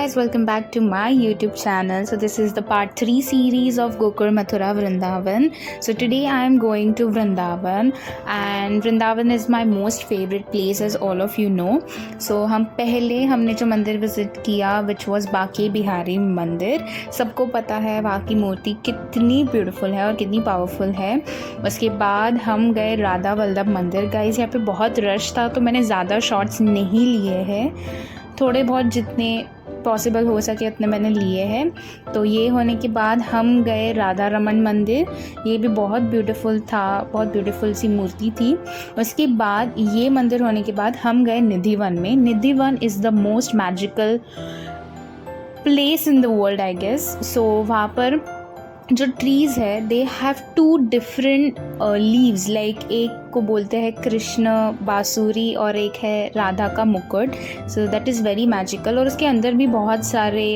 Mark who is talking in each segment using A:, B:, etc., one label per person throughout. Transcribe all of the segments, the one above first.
A: guys, welcome back to my YouTube channel. So this is the part 3 series of Gokur Mathura Vrindavan. So today I am going to Vrindavan, and Vrindavan is my most favorite place, as all of you know. So हमने जो मंदिर visit किया which was Banke Bihari मंदिर. सबको पता है वहाँ की मूर्ति कितनी ब्यूटीफुल है और कितनी पावरफुल है. उसके बाद हम गए राधा वल्लभ मंदिर. गाइस यहाँ पे बहुत रश था तो मैंने ज़्यादा शॉट्स नहीं लिए हैं, थोड़े बहुत जितने पॉसिबल हो सके उतने मैंने लिए हैं. तो ये होने के बाद हम गए राधा रमन मंदिर. ये भी बहुत ब्यूटीफुल था, बहुत ब्यूटीफुल सी मूर्ति थी. उसके बाद ये मंदिर होने के बाद हम गए निधि वन में. Nidhi Van is the most magical place in the world I guess. So वहाँ पर जो ट्रीज़ है they have two different leaves. Like एक को बोलते हैं कृष्ण बांसुरी और एक है राधा का मुकुट. So that is very magical. और उसके अंदर भी बहुत सारे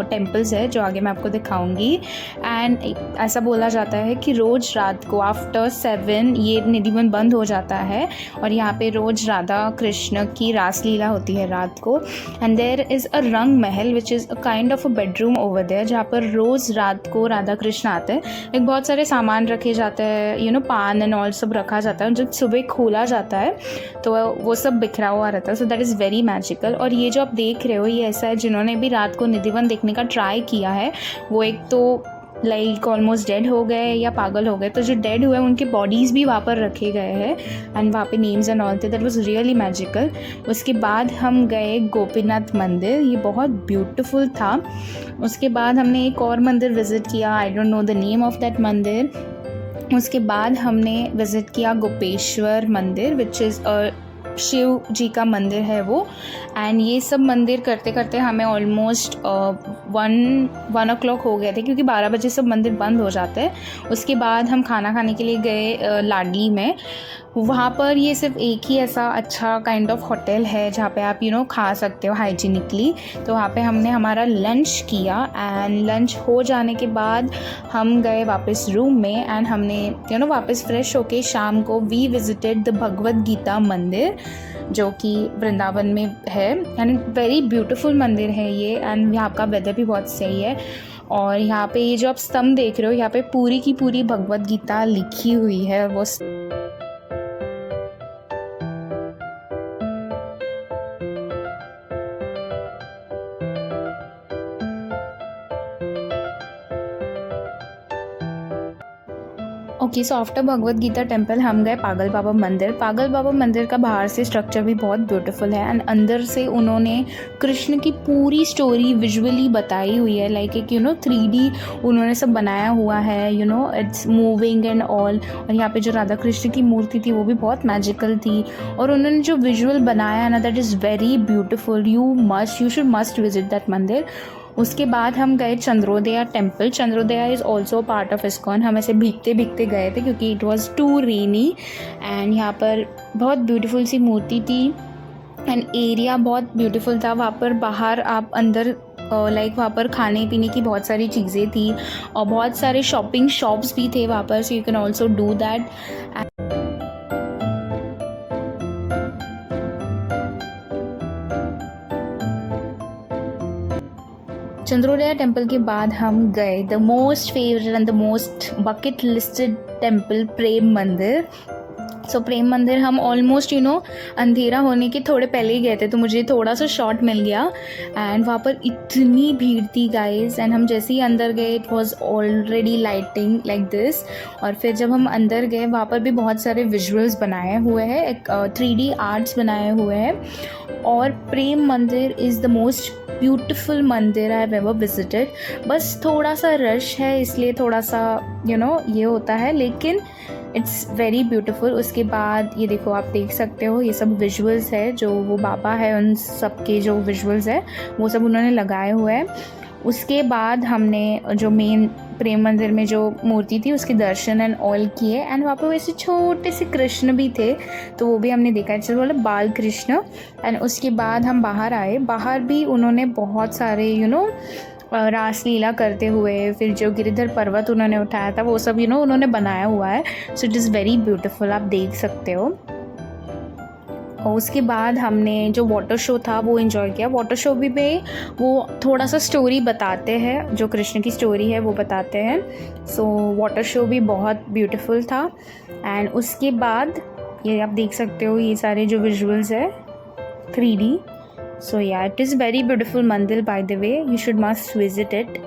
A: टेम्पल्स है जो आगे मैं आपको दिखाऊंगी. एंड ऐसा बोला जाता है कि रोज़ रात को आफ्टर 7 ये निधिवन बंद हो जाता है और यहाँ पे रोज़ राधा कृष्ण की रासलीला होती है रात को. And there is a Rang Mahal which is a kind of a bedroom over there, जहाँ पर रोज़ रात को राधा कृष्ण आते हैं. एक बहुत सारे सामान रखे जाते हैं, पान एंड ऑल सब रखा जाता है. जब सुबह खोला जाता है तो वो सब बिखरा हुआ रहता है. So that is very magical. और ये जो आप देख रहे हो ये ऐसा है, जिन्होंने भी रात को निधिवन देखने का ट्राई किया है वो एक तो लाइक ऑलमोस्ट डेड हो गए या पागल हो गए. तो जो डेड हुए उनके बॉडीज़ भी वहाँ पर रखे गए हैं एंड वहाँ पे नेम्स एंड ऑल थे. That was really magical. उसके बाद हम गए गोपीनाथ मंदिर. ये बहुत ब्यूटीफुल था. उसके बाद हमने एक और मंदिर विज़िट किया. I don't know the name of that मंदिर. उसके बाद हमने विज़िट किया गोपेश्वर मंदिर विच इज़ शिव जी का मंदिर है वो. एंड ये सब मंदिर करते करते हमें ऑलमोस्ट 1 o'clock हो गए थे, क्योंकि 12 बजे सब मंदिर बंद हो जाते हैं. उसके बाद हम खाना खाने के लिए गए लाडली में. वहाँ पर ये सिर्फ एक ही ऐसा अच्छा काइंड ऑफ होटल है जहाँ पे आप खा सकते हो हाइजीनिकली. तो वहाँ पे हमने हमारा लंच किया एंड लंच हो जाने के बाद हम गए वापस रूम में. एंड हमने वापस फ्रेश होके शाम को we visited the Bhagavad Gita मंदिर जो कि वृंदावन में है. एंड वेरी ब्यूटीफुल मंदिर है ये. एंड यहाँ का वेदर भी बहुत सही है. और यहाँ पे ये जो आप स्तंभ देख रहे हो यहाँ पे पूरी की पूरी भगवद गीता लिखी हुई है. वो okay. So after Bhagavad Gita temple हम गए पागल बाबा मंदिर. पागल बाबा मंदिर का बाहर से स्ट्रक्चर भी बहुत ब्यूटीफुल है एंड अंदर से उन्होंने कृष्ण की पूरी स्टोरी विजुअली बताई हुई है. लाइक एक 3D उन्होंने सब बनाया हुआ है. It's moving and all. और यहाँ पे जो राधा कृष्ण की मूर्ति थी वो भी बहुत मैजिकल थी. और उन्होंने जो विजुअल बनाया ना that is very beautiful. You should must visit that मंदिर. उसके बाद हम गए Chandrodaya temple. Chandrodaya is also part of ISKCON. हम ऐसे भीगते भीगते गए थे क्योंकि it was too rainy. And यहाँ पर बहुत ब्यूटीफुल सी मूर्ति थी एंड एरिया बहुत ब्यूटीफुल था. वहाँ पर बाहर आप अंदर लाइक वहाँ पर खाने पीने की बहुत सारी चीज़ें थी और बहुत सारे शॉपिंग शॉप्स भी थे वहाँ पर. So you can also do that. Chandrodaya temple के बाद हम गए the most favourite and the most bucket listed temple Prem Mandir. So प्रेम मंदिर हम ऑलमोस्ट अंधेरा होने के थोड़े पहले ही गए थे तो मुझे थोड़ा सा शॉट मिल गया. एंड वहाँ पर इतनी भीड़ थी गाइस. एंड हम जैसे ही अंदर गए it was already lighting like this. और फिर जब हम अंदर गए वहाँ पर भी बहुत सारे विजुअल्स बनाए हुए हैं, एक 3D आर्ट्स बनाए हुए हैं. और प्रेम मंदिर इज़ द मोस्ट ब्यूटीफुल मंदिर आई हैव एवर विजिटेड. बस थोड़ा सा रश है इसलिए थोड़ा सा ये होता है, लेकिन इट्स वेरी ब्यूटीफुल. उसके बाद ये देखो, आप देख सकते हो ये सब विजुअल्स है जो वो बाबा है उन सब के जो विजुअल्स है वो सब उन्होंने लगाए हुए हैं. उसके बाद हमने जो मेन प्रेम मंदिर में जो मूर्ति थी उसके दर्शन एंड ऑल किए. एंड वहाँ पर वैसे छोटे से कृष्ण भी थे तो वो भी हमने देखा, चलो बोले बाल कृष्ण. एंड उसके बाद हम बाहर आए. बाहर भी उन्होंने बहुत सारे रासलीला करते हुए, फिर जो गिरिधर पर्वत उन्होंने उठाया था वो सब उन्होंने बनाया हुआ है. So it is very beautiful. आप देख सकते हो. और उसके बाद हमने जो वाटर शो था वो इन्जॉय किया। वाटर शो भी में वो थोड़ा सा स्टोरी बताते हैं, जो कृष्ण की स्टोरी है वो बताते हैं। सो वाटर शो भी बहुत ब्यूटीफुल था। एंड उसके बाद ये आप देख सकते हो, ये सारे जो विजुअल्स है 3D। सो या इट इज़ वेरी ब्यूटीफुल मंदिर by the way, you should must visit it.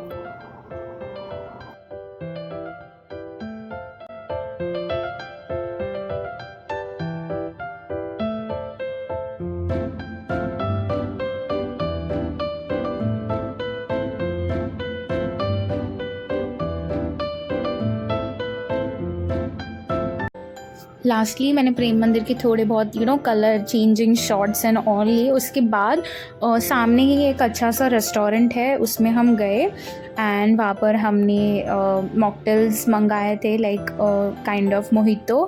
A: Lastly मैंने प्रेम मंदिर के थोड़े बहुत colour changing shots and all लिए। उसके बाद सामने ही एक अच्छा सा रेस्टोरेंट है, उसमें हम गए एंड वहाँ पर हमने मॉकटेल्स मंगाए थे, लाइक काइंड ऑफ मोहितो।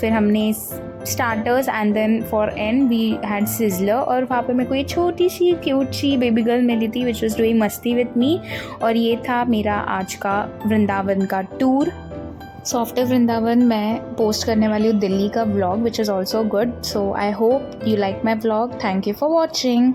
A: फिर हमने starters and then for and we had sizzler. और वहाँ पर मेरे को ये छोटी सी क्यूट सी बेबी गर्ल मिली थी विच वॉज डूइंग मस्ती विथ मी। और ये था मेरा आज का वृंदावन का टूर। सो आफ्टर वृंदावन मैं पोस्ट करने वाली हूँ दिल्ली का vlog which is also good. So I hope you like my vlog. Thank you for watching.